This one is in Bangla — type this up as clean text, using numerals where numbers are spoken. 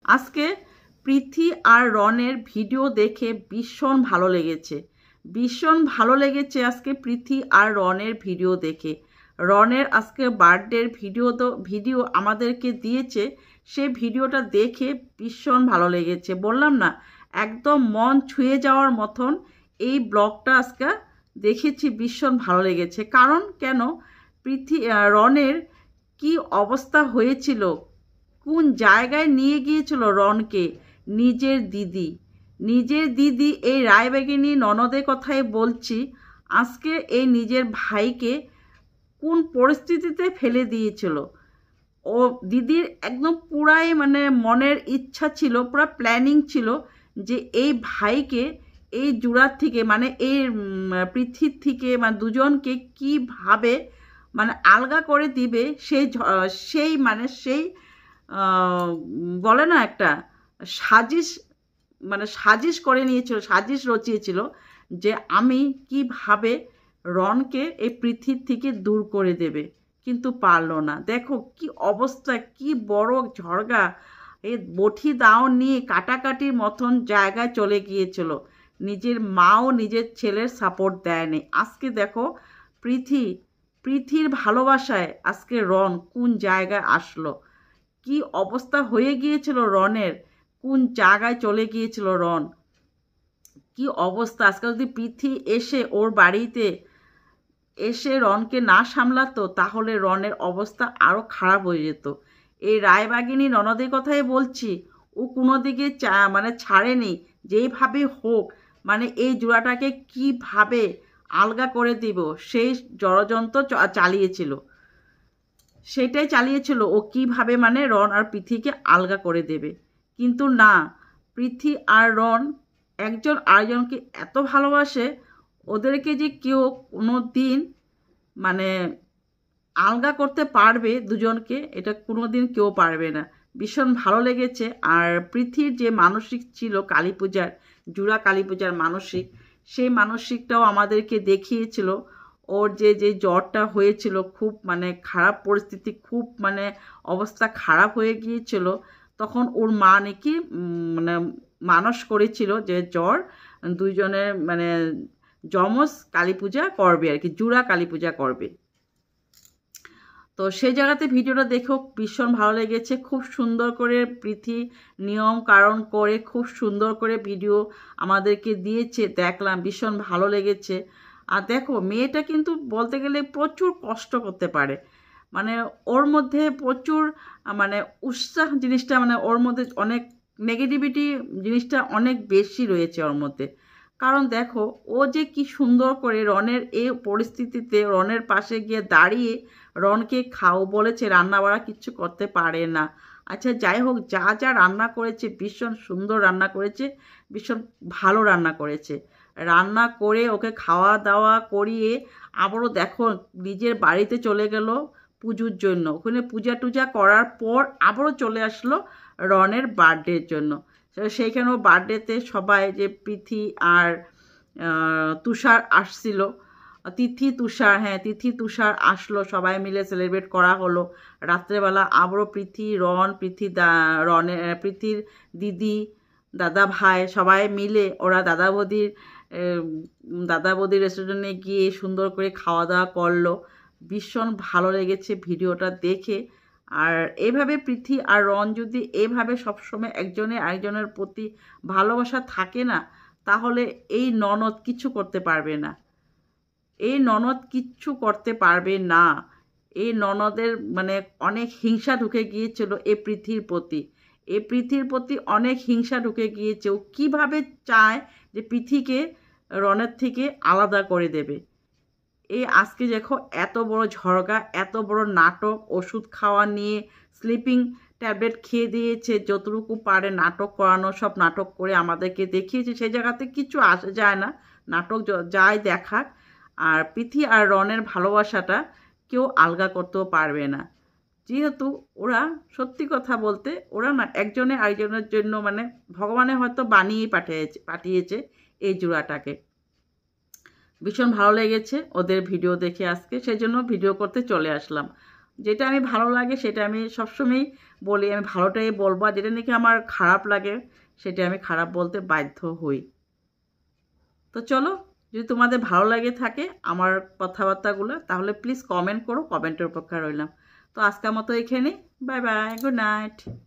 আজকে প্রীতি আর রনের ভিডিও দেখে ভীষণ ভালো লেগেছে। ভীষণ ভালো লেগেছে আজকে প্রীতি আর রনের ভিডিও দেখে। রনের আজকে বার্থডের ভিডিও আমাদেরকে দিয়েছে, সে ভিডিওটা দেখে ভীষণ ভালো লেগেছে। বললাম না, একদম মন ছুঁয়ে যাওয়ার মতন এই ব্লগটা আজকে দেখেছি, ভীষণ ভালো লেগেছে। কারণ কেন, রনের কি অবস্থা হয়েছিল, কোন জায়গায় নিয়ে গিয়েছিল রনকে নিজের দিদি এই রায়বাগিনী ননদের কথাই বলছি। আজকে এই নিজের ভাইকে কোন পরিস্থিতিতে ফেলে দিয়েছিল। ও দিদির একদম পুরাই মানে মনের ইচ্ছা ছিল, পুরা প্ল্যানিং ছিল যে এই ভাইকে এই জুড়ার থেকে মানে এই পৃথিবীর থেকে মানে দুজনকে কিভাবে মানে আলগা করে দিবে, সেই বলে না একটা সাজিশ, মানে সাজিশ করে নিয়েছিল, সাজিশ রচিয়েছিল যে আমি কিভাবে রনকে এই পৃথিবী থেকে দূর করে দেবে, কিন্তু পারলো না। দেখো কি অবস্থা, কি বড় ঝড়গা, এই বটি দাও নিয়ে কাটাকাটির মতন জায়গায় চলে গিয়েছিল। নিজের মাও নিজের ছেলের সাপোর্ট দেয়নি। আজকে দেখো পৃথির ভালোবাসায় আজকে রন কোন জায়গায় আসলো, কি অবস্থা হয়ে গিয়েছিল রনের, কোন জায়গায় চলে গিয়েছিল রন, কি অবস্থা। আজকে যদি পৃথি এসে ওর বাড়িতে এসে রনকে না সামলাতো, তাহলে রনের অবস্থা আরও খারাপ হয়ে যেত। এই রায়বাগিনী ননদের কথাই বলছি, ও কোনো দিকে মানে ছাড়েনি, যেইভাবে হোক মানে এই জোড়াটাকে কিভাবে আলগা করে দিব সেই ষড়যন্ত্র চালিয়েছিল, সেটাই চালিয়েছিল ও কিভাবে মানে রন আর পৃথিকে আলগা করে দেবে। কিন্তু না, পৃথি আর রন একজন আরেকজনকে এত ভালোবাসে, ওদেরকে যে কেউ কোনো দিন মানে আলগা করতে পারবে দুজনকে, এটা কোনো দিন কেউ পারবে না। ভীষণ ভালো লেগেছে। আর পৃথির যে মানসিক ছিল কালী পূজার, জুড়া কালী পূজার মানসিক, সেই মানসিকটাও আমাদেরকে দেখিয়েছিল। ওর যে জ্বরটা হয়েছিল, খুব মানে খারাপ পরিস্থিতি, খুব মানে অবস্থা খারাপ হয়ে গিয়েছিল, তখন ওর মা নাকি মানে মানস করেছিল যে জ্বর দুইজনের মানে যমজ কালী পূজা করবে আর কি, জুড়া কালী পূজা করবে। তো সেই জায়গাতে ভিডিওটা দেখেও ভীষণ ভালো লেগেছে। খুব সুন্দর করে পৃথি নিয়ম কারণ করে খুব সুন্দর করে ভিডিও আমাদেরকে দিয়েছে, দেখলাম ভীষণ ভালো লেগেছে। আর দেখো মেয়েটা কিন্তু বলতে গেলে প্রচুর কষ্ট করতে পারে, মানে ওর মধ্যে প্রচুর মানে উৎসাহ জিনিসটা, মানে ওর মধ্যে অনেক নেগেটিভিটি জিনিসটা অনেক বেশি রয়েছে ওর মধ্যে। কারণ দেখো ও যে কি সুন্দর করে রনের এই পরিস্থিতিতে রনের পাশে গিয়ে দাঁড়িয়ে রনকে খাও বলেছে, রান্না বাড়া কিচ্ছু করতে পারে না। আচ্ছা যাই হোক, যা রান্না করেছে ভীষণ সুন্দর রান্না করেছে, ভীষণ ভালো রান্না করেছে। রান্না করে ওকে খাওয়া দাওয়া করিয়ে আবারও দেখো নিজের বাড়িতে চলে গেল পুজোর জন্য। ওখানে পূজা টুজা করার পর আবারও চলে আসলো রনের বার্থডের জন্য। সেইখানেও বার্থডেতে সবাই যে পৃথি আর তুষার আসছিল, তিথি তুষার আসলো, সবাই মিলে সেলিব্রেট করা হলো। রাত্রেবেলা আবারও পৃথির দিদি, দাদা ভাই সবাই মিলে ওরা দাদা বৌদির রেস্টুরেন্টে গিয়ে সুন্দর করে খাওয়া দাওয়া করলো। ভীষণ ভালো লেগেছে ভিডিওটা দেখে। আর এইভাবে পৃথি আর রন যদি এইভাবে সবসময় একজনে আরেকজনের প্রতি ভালোবাসা থাকে না, তাহলে এই ননদ কিছু করতে পারবে না, এই ননদ কিচ্ছু করতে পারবে না। এই ননদের মানে অনেক হিংসা ঢুকে গিয়েছিল এই পৃথির প্রতি অনেক হিংসা ঢুকে গিয়েছে। ও কীভাবে চায় যে পৃথিকে রনের থেকে আলাদা করে দেবে। এই আজকে দেখো এত বড় ঝড়গা, এত বড় নাটক, ওষুধ খাওয়া নিয়ে স্লিপিং ট্যাবলেট খেয়ে দিয়েছে, যতটুকু পারে নাটক করানো সব নাটক করে আমাদেরকে দেখিয়েছে। সেই জায়গাতে কিছু আসে যায় না, নাটক যাই দেখাক। আর পৃথি আর রনের ভালোবাসাটা কেউ আলগা করতেও পারবে না, যেহেতু ওরা সত্যি কথা বলতে ওরা না একজনে আরেকজনের জন্য মানে ভগবানে হয়তো বানিয়েই পাঠিয়েছে এই জোড়াটাকে। ভীষণ ভালো লেগেছে ওদের ভিডিও দেখে আজকে, সেই জন্য ভিডিও করতে চলে আসলাম। যেটা আমি ভালো লাগে সেটা আমি সবসময়ই বলি, আমি ভালোটাই বলবো, আর যেটা নাকি আমার খারাপ লাগে সেটা আমি খারাপ বলতে বাধ্য হই। তো চলো, যদি তোমাদের ভালো লাগে থাকে আমার কথাবার্তাগুলো, তাহলে প্লিজ কমেন্ট করো, কমেন্টের অপেক্ষা রইলাম। তো আজকের মতো এখানে, বাই বাই, গুড নাইট।